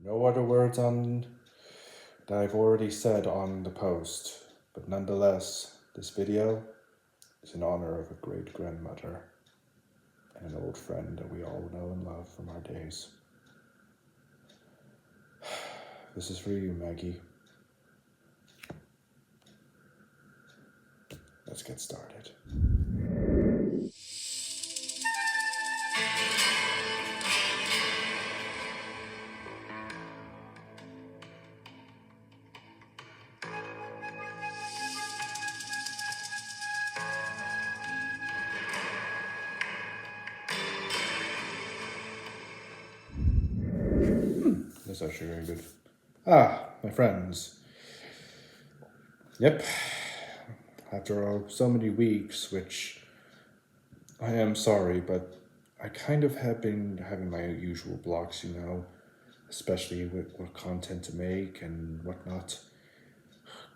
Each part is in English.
No other words on that I've already said on the post, but nonetheless, this video is in honor of a great grandmother and an old friend that we all know and love from our days. This is for you, Maggie. Let's get started. That's actually very good. My friends. Yep. After so many weeks, which I am sorry, but I kind of have been having my usual blocks, especially with what content to make and whatnot.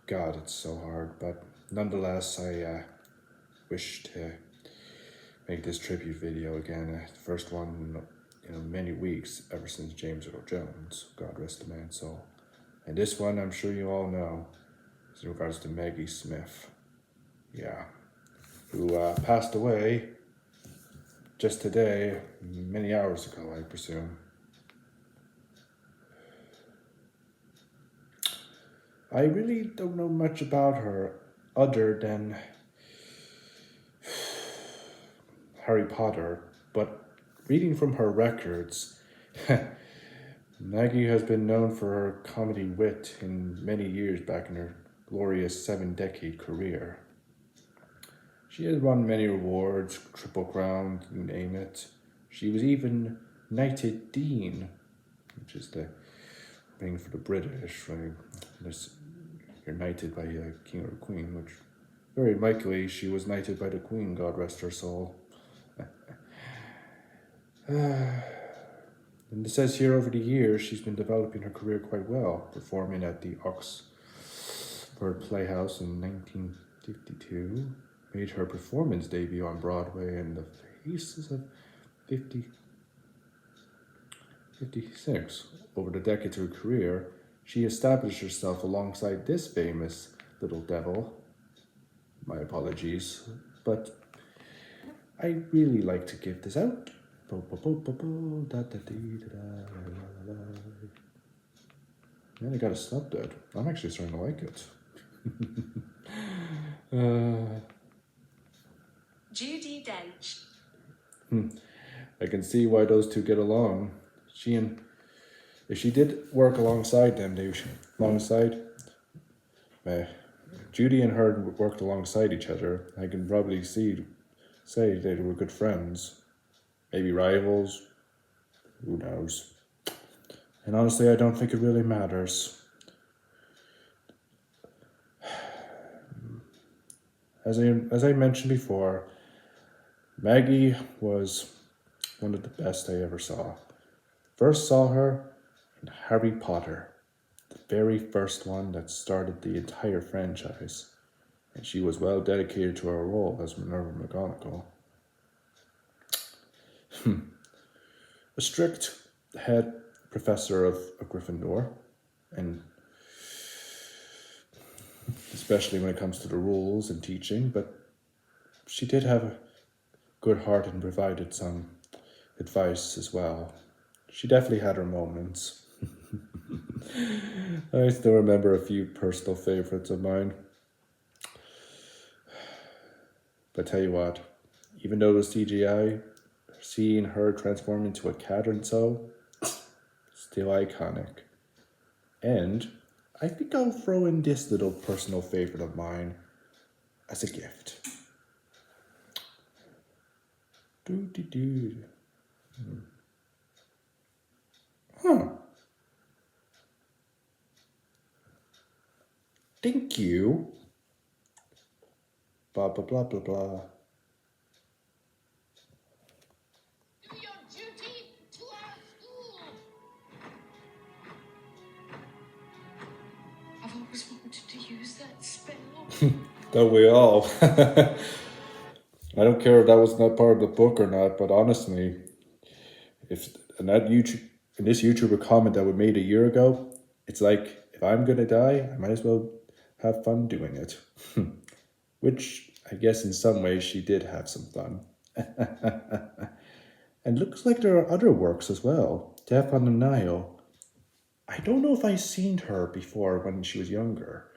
God, it's so hard, but nonetheless, I wish to make this tribute video again. The first one in many weeks ever since James Earl Jones, God rest the man's soul. And this one, I'm sure you all know, is in regards to Maggie Smith. Yeah, who passed away just today, many hours ago, I presume. I really don't know much about her other than Harry Potter, but reading from her records, Maggie has been known for her comedy wit in many years back in her glorious 7-decade career. She has won many awards, Triple Crown, you name it. She was even knighted Dean, which is the thing for the British, right? You're knighted by a king or queen, which very likely she was knighted by the queen, God rest her soul. And it says here over the years she's been developing her career quite well, performing at the Oxford Playhouse in 1952, made her performance debut on Broadway in The Faces of 56. Over the decades of her career, she established herself alongside this famous little devil. My apologies, but I really like to give this out. And I gotta stop that. I'm actually starting to like it. Judi Dench. I can see why those two get along. If she did work alongside them, Judy and her worked alongside each other. I can probably say they were good friends. Maybe rivals. Who knows? And honestly, I don't think it really matters. As I mentioned before, Maggie was one of the best I ever saw. First saw her in Harry Potter, the very first one that started the entire franchise, and she was well dedicated to her role as Minerva McGonagall. A strict head professor of Gryffindor, and especially when it comes to the rules and teaching, but she did have a good heart and provided some advice as well. She definitely had her moments. I still remember a few personal favorites of mine. But tell you what, even though it was CGI, seeing her transform into a cat and so, still iconic. And I think I'll throw in this little personal favorite of mine as a gift. Thank you. Blah, blah, blah, blah, blah. Do your duty to our school. I've always wanted to use that spell. Don't we all? I don't care if that was not part of the book or not, but honestly, if And this YouTuber comment that we made a year ago, it's like, if I'm gonna die, I might as well have fun doing it. Which I guess in some ways she did have some fun. And looks like there are other works as well. Death on the Nile. I don't know if I seen her before when she was younger.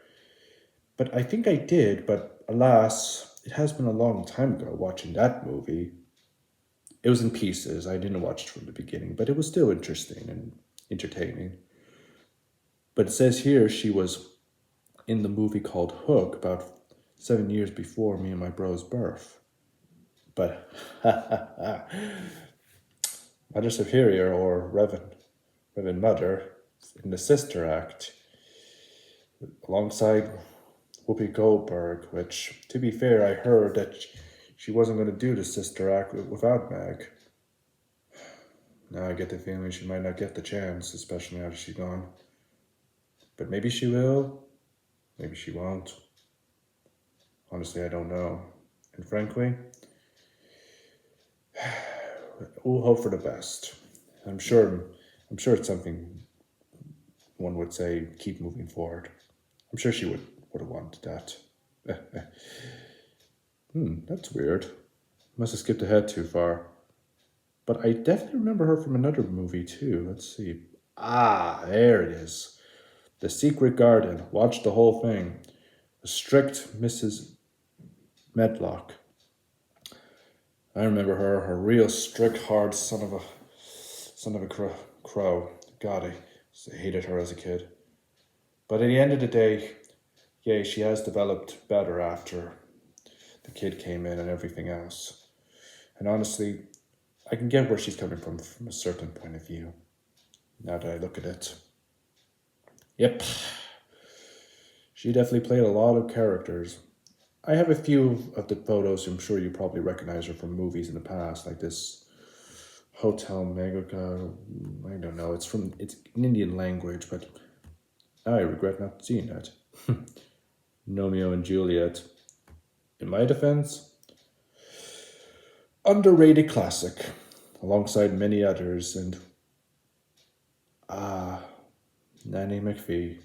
But I think I did, but alas, it has been a long time ago watching that movie. It was in pieces. I didn't watch it from the beginning, but it was still interesting and entertaining. But it says here she was in the movie called Hook about 7 years before me and my bro's birth. But Mother Superior or Reverend Mother in the Sister Act alongside Whoopi Goldberg, which, to be fair, I heard that she wasn't going to do the Sister Act without Meg. Now I get the feeling she might not get the chance, especially after she's gone. But maybe she will, maybe she won't. Honestly, I don't know. And frankly, we'll hope for the best. I'm sure it's something one would say keep moving forward. I'm sure she would have wanted that. That's weird. Must have skipped ahead too far. But I definitely remember her from another movie too. Let's see. Ah, there it is. The Secret Garden. Watch the whole thing. A strict Mrs. Medlock. I remember her, a real strict, hard son of a crow. God, I hated her as a kid. But at the end of the day, yeah, she has developed better after the kid came in and everything else. And honestly, I can get where she's coming from a certain point of view, now that I look at it. Yep. She definitely played a lot of characters. I have a few of the photos. I'm sure you probably recognize her from movies in the past, like this Hotel Megaka. I don't know. It's an Indian language, but I regret not seeing that. Romeo and Juliet. In my defense, underrated classic, alongside many others, and Nanny McPhee,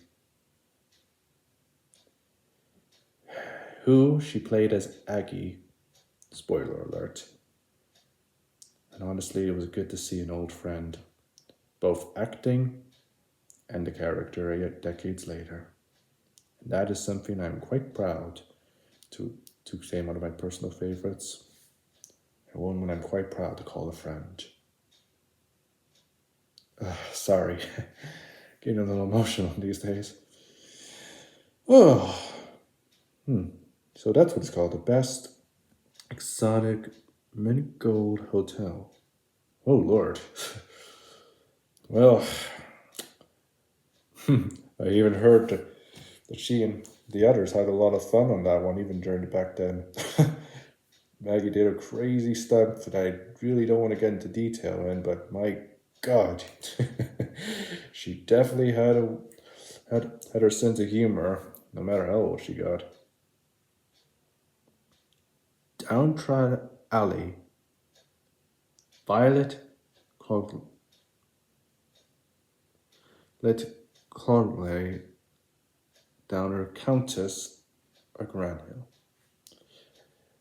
who she played as Aggie. Spoiler alert. And honestly, it was good to see an old friend, both acting and the character decades later. And that is something I'm quite proud to say one of my personal favorites, and one I'm quite proud to call a friend. Sorry, getting a little emotional these days. Oh, so that's what it's called, the Best Exotic Mint-Gold Hotel. Oh, Lord. Well, I even heard that she and the others had a lot of fun on that one, even during the back then. Maggie did a crazy stunt that I really don't want to get into detail in, but my God, she definitely had her sense of humor, no matter how old she got. Downtrodden Alley. Violet Clonley Downer Countess of Granhill.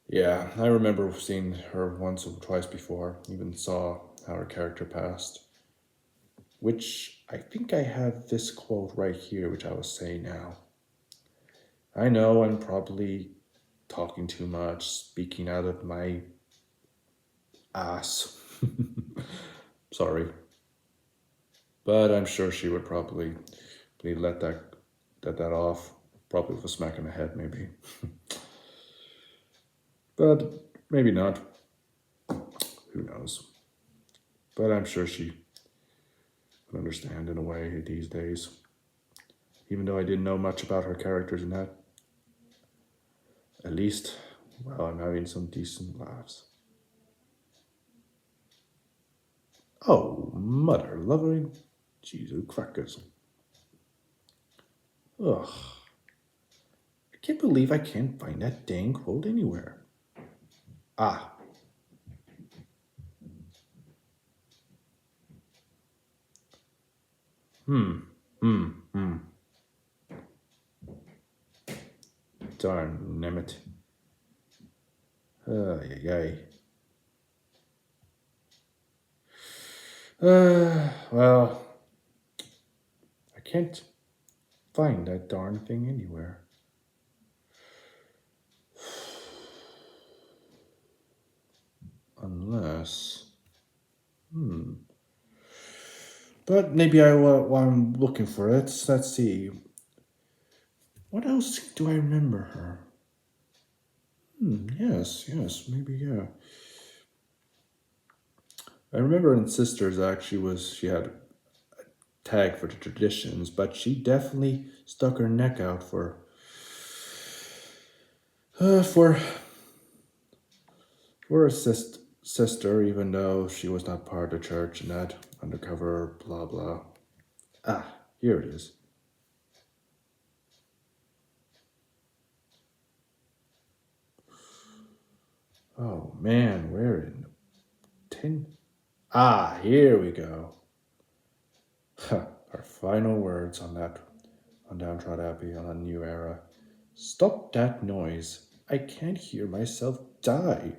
Yeah, I remember seeing her once or twice before, even saw how her character passed. Which I think I have this quote right here, which I will say now. I know I'm probably talking too much, speaking out of my ass. Sorry. But I'm sure she would probably let that off. Probably with a smack in the head, maybe. But maybe not. Who knows? But I'm sure she would understand in a way these days. Even though I didn't know much about her characters in that. At least, well, I'm having some decent laughs. Oh, mother loving Jesus crackers. Ugh. I can't believe I can't find that dang quote anywhere. Ah. Darn nammit. Ay, ay, ay. Well, I can't find that darn thing anywhere. Unless. But maybe while I'm looking for it, let's see. What else do I remember her? Yes, maybe, yeah. I remember in Sisters actually she had a tag for the traditions, but she definitely stuck her neck out uh, for for her sister, even though she was not part of the church and that undercover blah blah. Ah, here it is. Oh man, where in the tin? Ah, here we go. Our final words on Downtrod Abbey on a new era. Stop that noise. I can't hear myself die.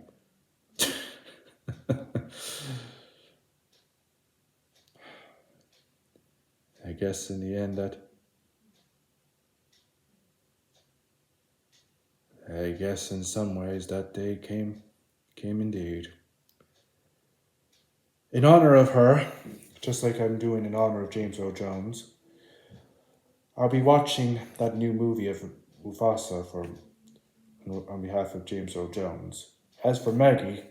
I guess in the end that I guess in some ways that day came indeed. In honor of her, just like I'm doing in honor of James Earl Jones, I'll be watching that new movie of Mufasa on behalf of James Earl Jones. As for Maggie,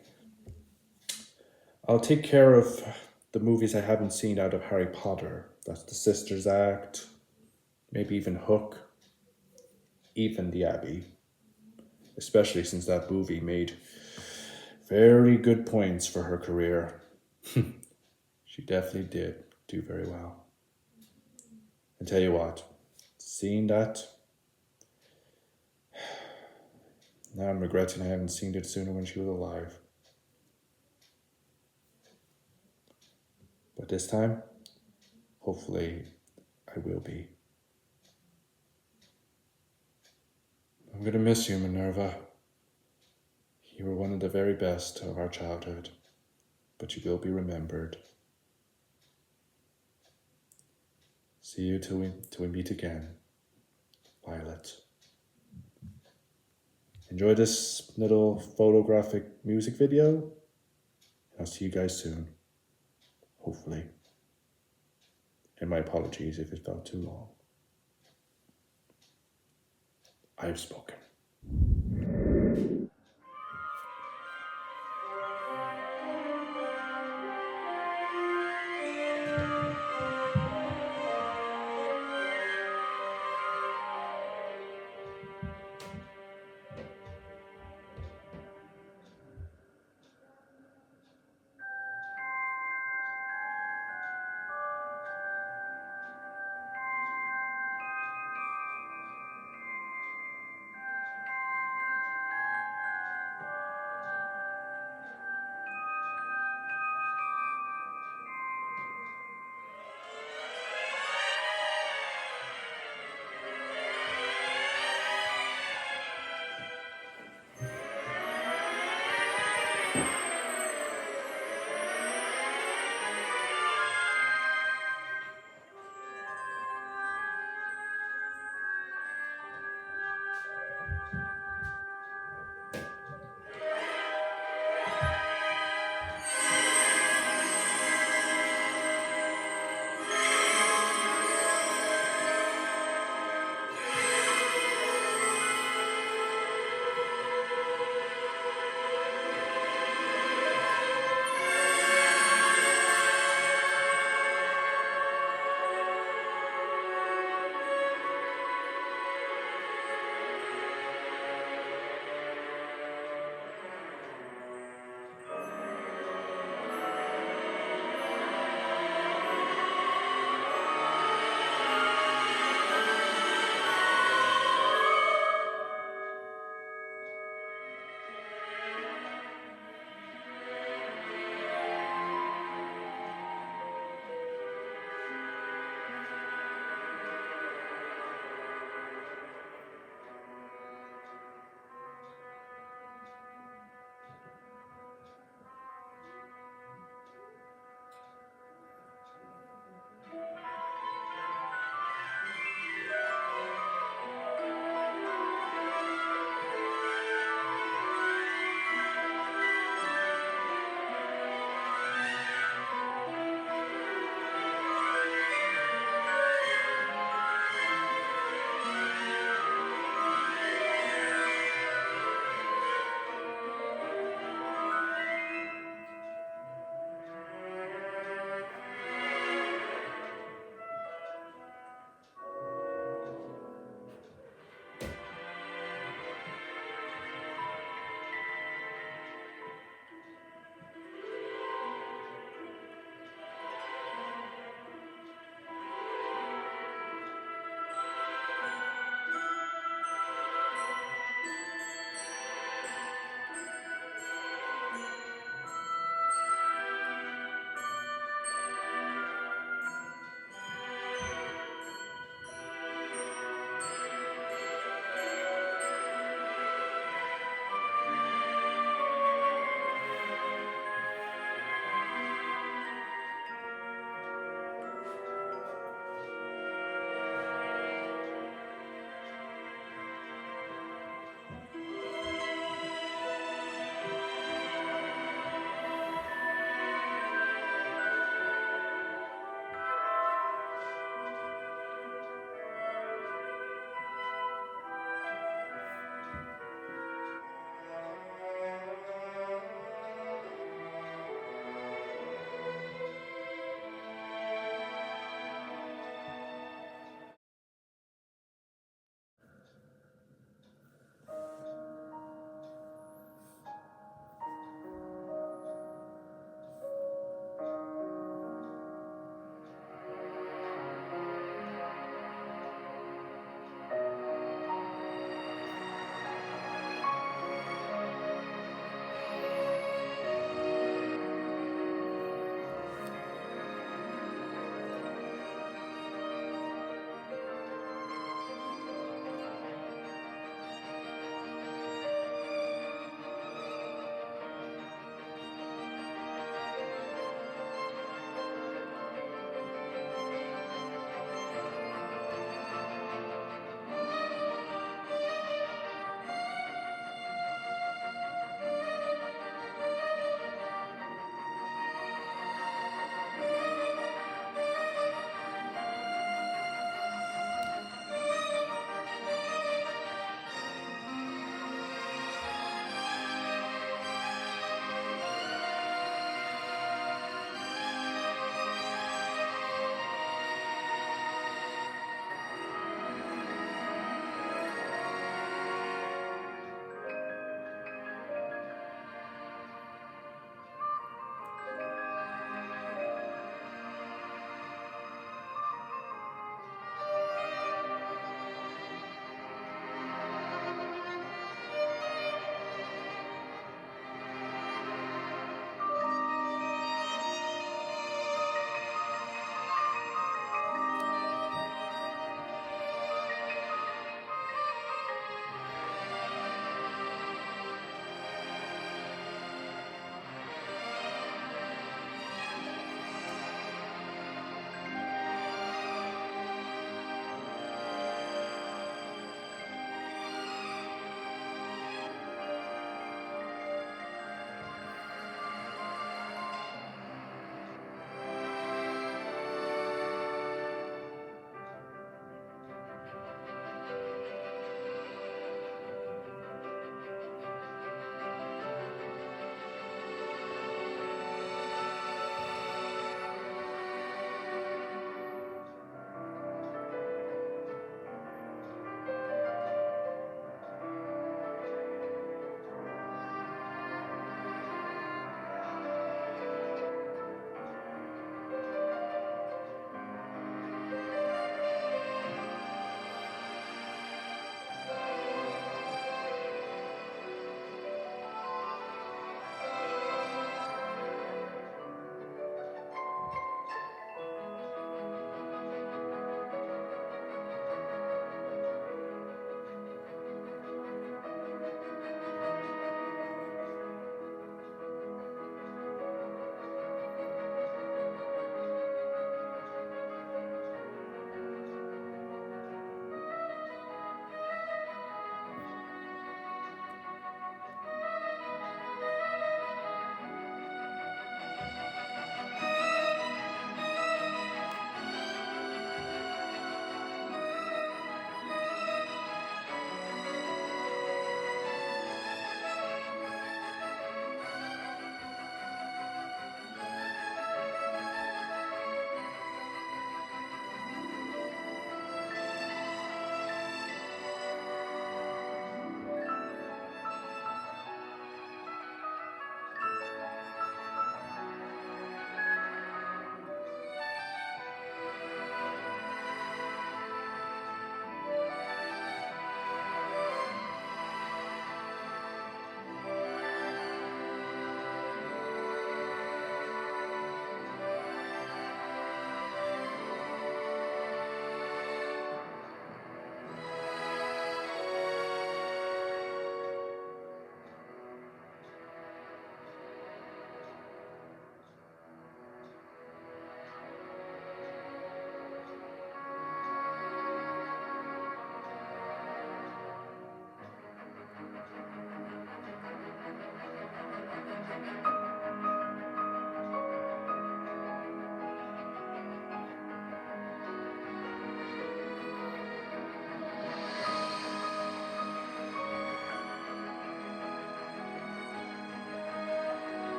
I'll take care of the movies I haven't seen out of Harry Potter. That's the Sisters Act, maybe even Hook, even The Abbey. Especially since that movie made very good points for her career. She definitely did do very well. And tell you what, seeing that, now I'm regretting I haven't seen it sooner when she was alive. But this time, hopefully, I will be. I'm gonna miss you, Minerva. You were one of the very best of our childhood, but you will be remembered. See you till we meet again, Violet. Enjoy this little photographic music video. I'll see you guys soon, hopefully. And my apologies if it felt too long. I have spoken.